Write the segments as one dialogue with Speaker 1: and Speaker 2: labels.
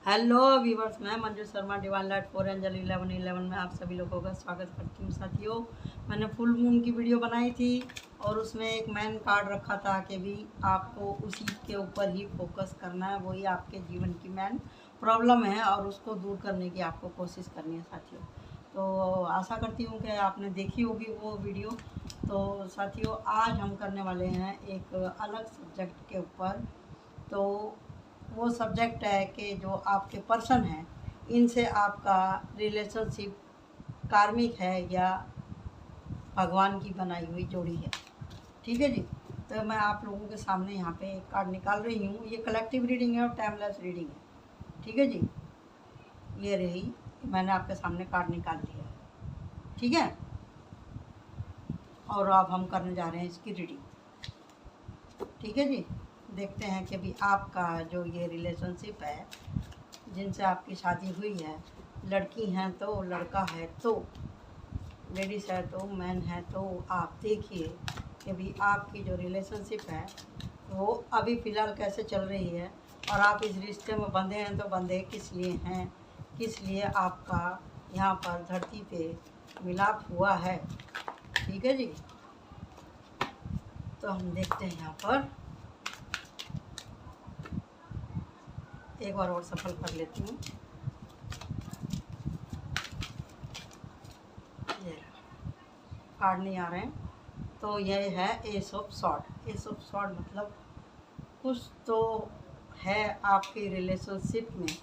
Speaker 1: Hello viewers, मैं Manju Sharma divine light 4 angel 1111 में आप सभी लोगों का स्वागत करती हूँ। साथियों, मैंने फुल मून की वीडियो बनाई थी और उसमें एक मैन कार्ड रखा था कि भी आपको उसी के ऊपर ही फोकस करना है, वही आपके जीवन की मैन प्रॉब्लम है और उसको दूर करने की आपको कोशिश करनी है साथियों। तो आशा करती हूँ कि आपने देखी होगी वो वीडियो। तो साथियों, आज हम करने वाले हैं एक अलग सब्जेक्ट के ऊपर। तो वो सब्जेक्ट है कि जो आपके पर्सन हैं, इनसे आपका रिलेशनशिप कार्मिक है या भगवान की बनाई हुई जोड़ी है। ठीक है जी। तो मैं आप लोगों के सामने यहाँ पे एक कार्ड निकाल रही हूँ। ये कलेक्टिव रीडिंग है और टाइमलेस रीडिंग है। ठीक है जी। ये रही, मैंने आपके सामने कार्ड निकाल दिया है। ठीक है, और अब हम करने जा रहे हैं इसकी रीडिंग। ठीक है जी। देखते हैं कि भी आपका जो ये रिलेशनशिप है, जिनसे आपकी शादी हुई है, लड़की हैं तो लड़का है तो लेडीज़ है तो मैन है, तो आप देखिए कि भी आपकी जो रिलेशनशिप है वो अभी फ़िलहाल कैसे चल रही है और आप इस रिश्ते में बंधे हैं तो बंधे किस लिए हैं, किस लिए आपका यहाँ पर धरती पे मिलाप हुआ है। ठीक है जी। तो हम देखते हैं यहाँ पर, एक बार और सफल कर लेती हूँ। ये कार्ड नहीं आ रहे हैं। तो यह है S of sword. S of sword मतलब कुछ तो है आपके रिलेशनशिप में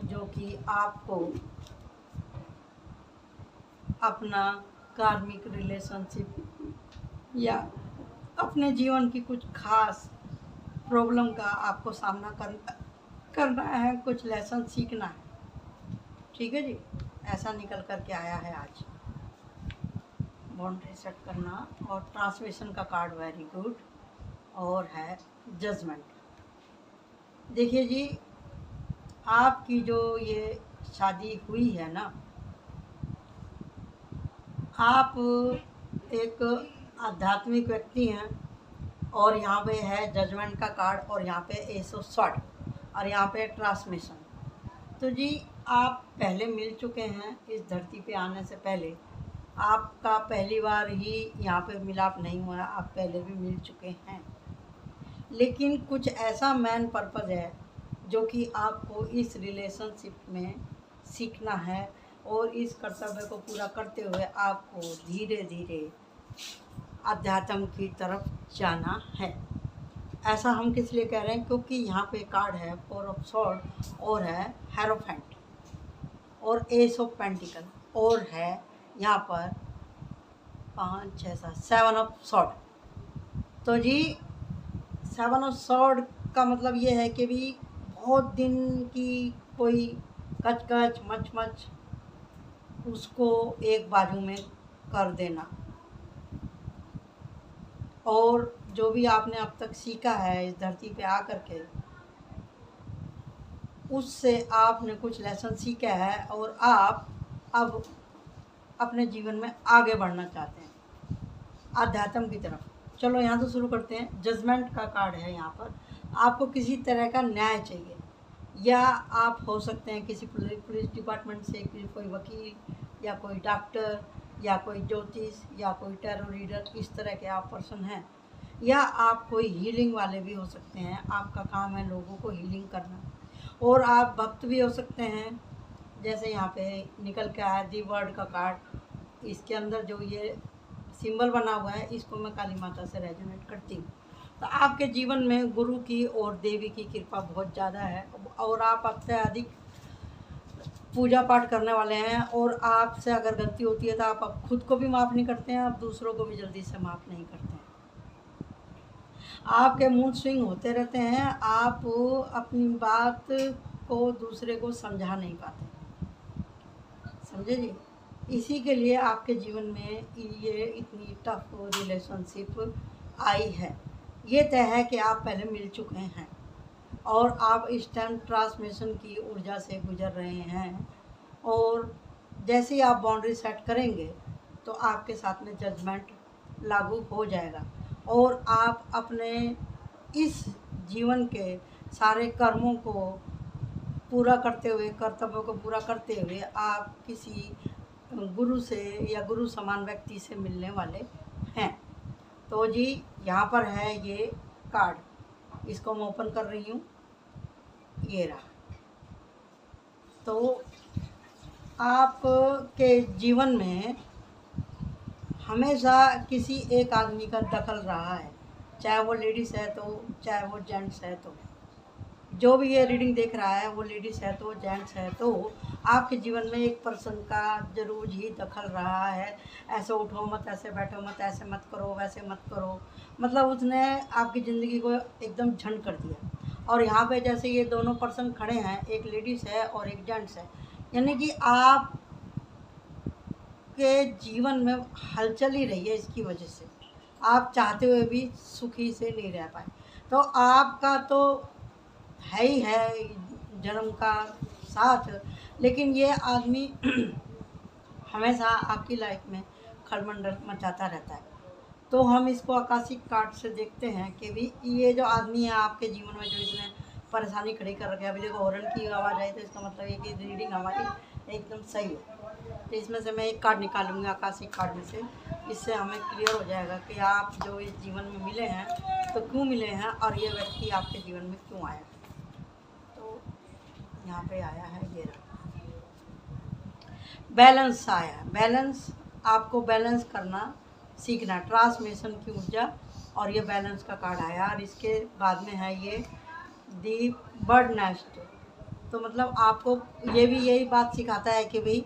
Speaker 1: जो कि आपको अपना कार्मिक रिलेशनशिप या अपने जीवन की कुछ खास प्रॉब्लम का आपको सामना करना है, कुछ लेसन सीखना है। ठीक है जी। ऐसा निकल कर के आया है आज। बाउंड्री सेट करना और ट्रांसमिशन का कार्ड वेरी गुड, और है जजमेंट। देखिए जी, आपकी जो ये शादी हुई है ना, आप एक आध्यात्मिक व्यक्ति हैं और यहाँ पे है जजमेंट का कार्ड और यहाँ पे एस ऑफ सॉर्ड और यहाँ पे ट्रांसमिशन। तो जी, आप पहले मिल चुके हैं इस धरती पे आने से पहले। आपका पहली बार ही यहाँ पे मिलाप नहीं हुआ है, आप पहले भी मिल चुके हैं। लेकिन कुछ ऐसा मेन पर्पज़ है जो कि आपको इस रिलेशनशिप में सीखना है और इस कर्तव्य को पूरा करते हुए आपको धीरे धीरे अध्यात्म की तरफ जाना है। ऐसा हम किस लिए कह रहे हैं, क्योंकि यहाँ पे कार्ड है 4 ऑफ सॉर्ड और है हेरोफेंट और एस ऑफ पेंटिकल और है यहाँ पर 5 6 7 7 ऑफ सॉर्ड। तो जी, 7 ऑफ सॉर्ड का मतलब ये है कि भी बहुत दिन की कोई कच मच मच उसको एक बाजू में कर देना, और जो भी आपने अब तक सीखा है इस धरती पे आकर के, उससे आपने कुछ लेसन सीखा है और आप अब अपने जीवन में आगे बढ़ना चाहते हैं आध्यात्म की तरफ। चलो यहाँ तो शुरू करते हैं। जजमेंट का कार्ड है यहाँ पर। आपको किसी तरह का न्याय चाहिए, या आप हो सकते हैं किसी पुलिस डिपार्टमेंट से कोई वकील या कोई डॉक्टर या कोई ज्योतिष या कोई टैरो रीडर, इस तरह के आप पर्सन हैं, या आप कोई हीलिंग वाले भी हो सकते हैं। आपका काम है लोगों को हीलिंग करना, और आप भक्त भी हो सकते हैं। जैसे यहाँ पे निकल के आया दी वर्ड का कार्ड, इसके अंदर जो ये सिंबल बना हुआ है, इसको मैं काली माता से रेजोनेट करती हूँ। तो आपके जीवन में गुरु की और देवी की कृपा बहुत ज़्यादा है और आप अत्यधिक पूजा पाठ करने वाले हैं, और आपसे अगर गलती होती है तो आप खुद को भी माफ़ नहीं करते हैं, आप दूसरों को भी जल्दी से माफ़ नहीं करते हैं। आपके मूड स्विंग होते रहते हैं, आप अपनी बात को दूसरे को समझा नहीं पाते, समझे जी। इसी के लिए आपके जीवन में ये इतनी टफ रिलेशनशिप आई है। ये तय है कि आप पहले मिल चुके हैं और आप इस टाइम ट्रांसमिशन की ऊर्जा से गुजर रहे हैं, और जैसे ही आप बाउंड्री सेट करेंगे तो आपके साथ में जजमेंट लागू हो जाएगा और आप अपने इस जीवन के सारे कर्मों को पूरा करते हुए, कर्तव्यों को पूरा करते हुए आप किसी गुरु से या गुरु समान व्यक्ति से मिलने वाले हैं। तो जी यहाँ पर है ये कार्ड, इसको मैं ओपन कर रही हूँ, ये रहा। तो आपके जीवन में हमेशा किसी एक आदमी का दखल रहा है, चाहे वो लेडीज़ है तो, चाहे वो जेंट्स है तो। जो भी ये रीडिंग देख रहा है वो लेडीज़ है तो, जेंट्स है तो, आपके जीवन में एक पर्सन का जरूर ही दखल रहा है। ऐसे उठो मत, ऐसे बैठो मत, ऐसे मत करो, वैसे मत करो, मतलब उसने आपकी ज़िंदगी को एकदम झंड कर दिया। और यहाँ पे जैसे ये दोनों पर्सन खड़े हैं, एक लेडीज़ है और एक जेंट्स है, यानी कि आप के जीवन में हलचल ही रही है। इसकी वजह से आप चाहते हुए भी सुखी से नहीं रह पाए। तो आपका तो है ही है जन्म का साथ, लेकिन ये आदमी हमेशा आपकी लाइफ में खलबंडल मचाता रहता है। तो हम इसको आकाशिक कार्ड से देखते हैं कि भी ये जो आदमी है आपके जीवन में, जो इसने परेशानी खड़ी कर रखी है। अभी देखो हॉर्न की आवाज़ आई, तो इसका मतलब ये कि रीडिंग हमारी एकदम सही है। तो इसमें से मैं एक कार्ड निकालूंगी आकाशिक कार्ड में से, इससे हमें क्लियर हो जाएगा कि आप जो इस जीवन में मिले हैं तो क्यों मिले हैं, और ये व्यक्ति आपके जीवन में क्यों आया। तो यहाँ पे आया है ये बैलेंस आया। बैलेंस, आपको बैलेंस करना सीखना, ट्रांसमिशन की ऊर्जा, और ये बैलेंस का कार्ड आया। और इसके बाद में है ये दी बर्ड नेस्ट। तो मतलब आपको ये भी यही बात सिखाता है कि भाई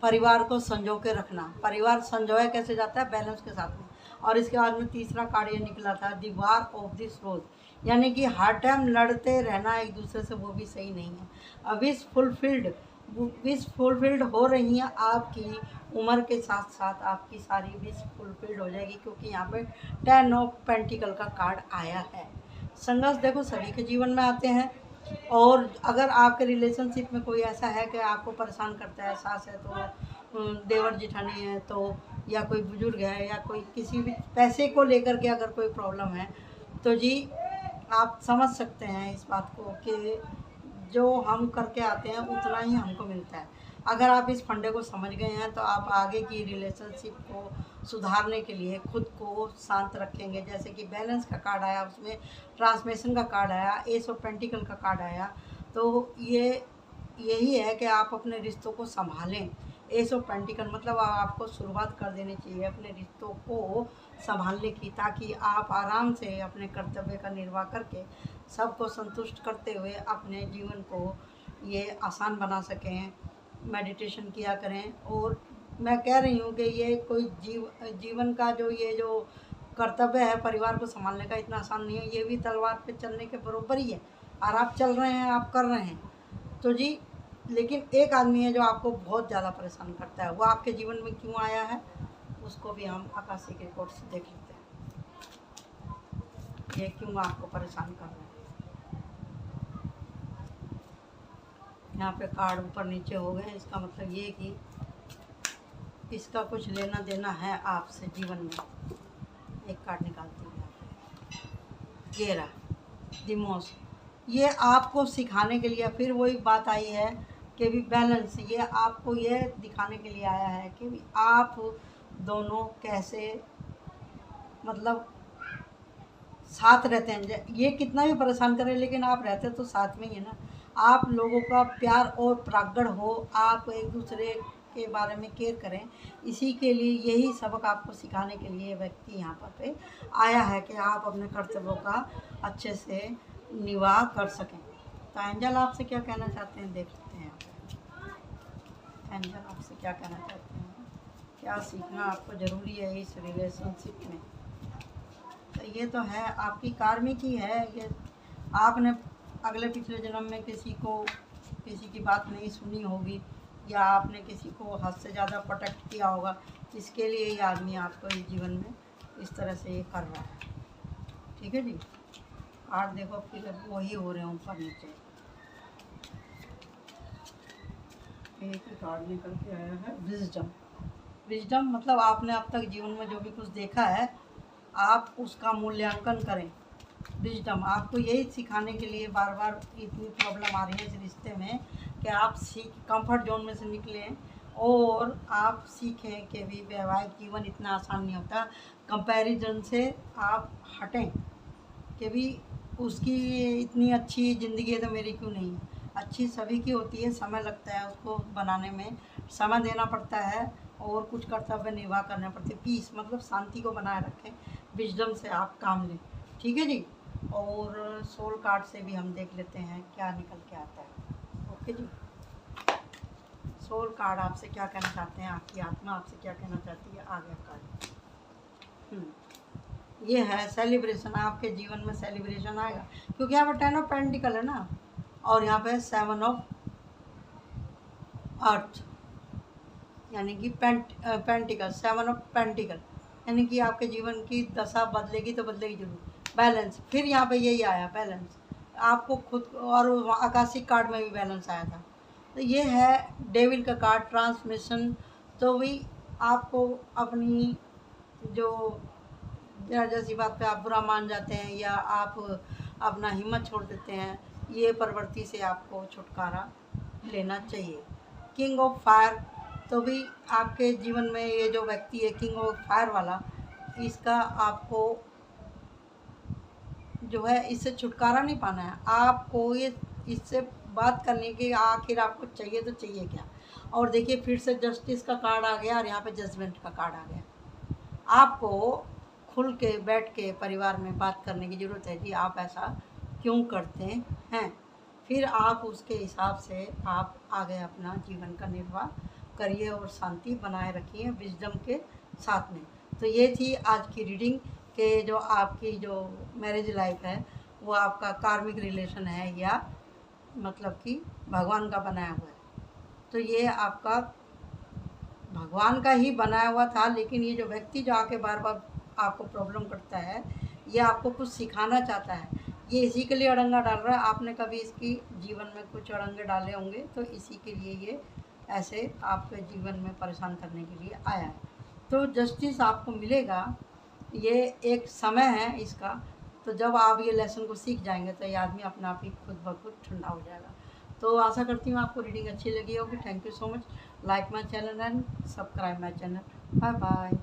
Speaker 1: परिवार को संजो के रखना। परिवार संजोया कैसे जाता है, बैलेंस के साथ में। और इसके बाद में तीसरा कार्ड ये निकला था, दी वार ऑफ दिस रोज, यानी कि हर टाइम लड़ते रहना एक दूसरे से, वो भी सही नहीं है। विश फुलफिल्ड हो रही हैं आपकी उम्र के साथ साथ, आपकी सारी विश फुलफिल्ड हो जाएगी, क्योंकि यहाँ पे 10 ऑफ पेंटिकल का कार्ड आया है। संघर्ष देखो सभी के जीवन में आते हैं, और अगर आपके रिलेशनशिप में कोई ऐसा है कि आपको परेशान करता है, सास है तो, देवर जेठानी है तो, या कोई बुजुर्ग है, या कोई किसी भी पैसे को लेकर के अगर कोई प्रॉब्लम है, तो जी आप समझ सकते हैं इस बात को कि जो हम करके आते हैं उतना ही हमको मिलता है। अगर आप इस फंडे को समझ गए हैं तो आप आगे की रिलेशनशिप को सुधारने के लिए खुद को शांत रखेंगे। जैसे कि बैलेंस का कार्ड आया, उसमें ट्रांसमिशन का कार्ड आया, एस ऑफ पेंटिकल का कार्ड आया। तो ये यही है कि आप अपने रिश्तों को संभालें। एस ऑफ पेंटिकल मतलब आपको शुरुआत कर देनी चाहिए अपने रिश्तों को संभालने की, ताकि आप आराम से अपने कर्तव्य का निर्वाह करके सबको संतुष्ट करते हुए अपने जीवन को ये आसान बना सकें। मेडिटेशन किया करें। और मैं कह रही हूँ कि ये कोई जीवन का जो ये जो कर्तव्य है परिवार को संभालने का, इतना आसान नहीं है। ये भी तलवार पे चलने के बराबर ही है, और आप चल रहे हैं, आप कर रहे हैं तो जी। लेकिन एक आदमी है जो आपको बहुत ज़्यादा परेशान करता है, वो आपके जीवन में क्यों आया है उसको भी हम आकाशिक रिकॉर्ड से देख लेते हैं, ये क्यों आपको परेशान कर रहे हैं। यहाँ पे कार्ड ऊपर नीचे हो गए, इसका मतलब ये कि इसका कुछ लेना देना है आपसे जीवन में। एक कार्ड निकालती हूँ, ये रहा दिमोस। ये आपको सिखाने के लिए, फिर वही बात आई है कि भी बैलेंस, ये आपको ये दिखाने के लिए आया है कि भी आप दोनों कैसे मतलब साथ रहते हैं। ये कितना भी परेशान करे लेकिन आप रहते तो साथ में ही है ना। आप लोगों का प्यार और प्रागड़ हो, आप एक दूसरे के बारे में केयर करें, इसी के लिए यही सबक आपको सिखाने के लिए व्यक्ति यहाँ पर पे आया है कि आप अपने कर्तव्यों का अच्छे से निवाह कर सकें। तो एंजल आपसे क्या कहना चाहते हैं देख लेते हैं। एंजल आपसे क्या कहना चाहते हैं, क्या सीखना आपको ज़रूरी है इस रिलेशनशिप में। तो ये तो है आपकी कार्मिकी है, ये आपने अगले पिछले जन्म में किसी की बात नहीं सुनी होगी, या आपने किसी को हद से ज़्यादा प्रोटेक्ट किया होगा, इसके लिए ये आदमी आपको इस जीवन में इस तरह से ये कर रहा है। ठीक है जी। कार्ड देखो फिर वही हो रहे हैं ऊपर नीचे। एक ही कार्ड निकल के आया है विजडम। विजडम मतलब आपने अब तक जीवन में जो भी कुछ देखा है आप उसका मूल्यांकन करें, विजडम। आपको यही सिखाने के लिए बार बार इतनी प्रॉब्लम आ रही है इस रिश्ते में कि आप कंफर्ट जोन में से निकलें और आप सीखें कि भी वैवाहिक जीवन इतना आसान नहीं होता। कंपैरिजन से आप हटें कि भी उसकी इतनी अच्छी ज़िंदगी है तो मेरी क्यों नहीं। अच्छी सभी की होती है, समय लगता है उसको बनाने में, समय देना पड़ता है और कुछ कर्तव्य निर्वाह करने पड़ते हैं। पीस मतलब शांति को बनाए रखें, विजडम से आप काम लें, ठीक है जी। और सोल कार्ड से भी हम देख लेते हैं क्या निकल के आता है। ओके जी, सोल कार्ड आपसे क्या कहना चाहते हैं, आपकी आत्मा आपसे क्या कहना चाहती है। आ गया कार्ड, ये है सेलिब्रेशन। आपके जीवन में सेलिब्रेशन आएगा क्योंकि यहाँ पर 10 ऑफ पेंटिकल है ना, और यहाँ पे 7 ऑफ अर्थ यानी कि पेंटिकल, 7 ऑफ पेंटिकल, यानी कि आपके जीवन की दशा बदलेगी तो बदलेगी जरूर। बैलेंस, फिर यहाँ पे यही आया बैलेंस, आपको खुद, और आकाशिक कार्ड में भी बैलेंस आया था। तो ये है डेविल का कार्ड, ट्रांसमिशन। तो भी आपको अपनी जो जैसी बात पे आप बुरा मान जाते हैं या आप अपना हिम्मत छोड़ देते हैं, ये प्रवृत्ति से आपको छुटकारा लेना चाहिए। किंग ऑफ फायर, तो भी आपके जीवन में ये जो व्यक्ति है किंग ऑफ फायर वाला, इसका आपको जो है इससे छुटकारा नहीं पाना है। आपको ये इससे बात करने की आखिर आपको चाहिए तो चाहिए क्या। और देखिए फिर से जस्टिस का कार्ड आ गया और यहाँ पे जजमेंट का कार्ड आ गया। आपको खुल के बैठ के परिवार में बात करने की ज़रूरत है कि आप ऐसा क्यों करते हैं, फिर आप उसके हिसाब से आप आगे अपना जीवन का निर्वाह करिए और शांति बनाए रखिए विजडम के साथ में। तो ये थी आज की रीडिंग के जो आपकी जो मैरिज लाइफ है वो आपका कार्मिक रिलेशन है या मतलब कि भगवान का बनाया हुआ है। तो ये आपका भगवान का ही बनाया हुआ था, लेकिन ये जो व्यक्ति जो आके बार बार आपको प्रॉब्लम करता है, ये आपको कुछ सिखाना चाहता है, ये इसी के लिए अड़ंगा डाल रहा है। आपने कभी इसकी जीवन में कुछ अड़ंगे डाले होंगे तो इसी के लिए ये ऐसे आपके जीवन में परेशान करने के लिए आया है। तो जस्टिस आपको मिलेगा, ये एक समय है इसका। तो जब आप ये लेसन को सीख जाएंगे तो ये आदमी अपना आप ही खुद ब खुद ठंडा हो जाएगा। तो आशा करती हूँ आपको रीडिंग अच्छी लगी होगी। Thank you so much. Like my channel and subscribe my channel. Bye bye.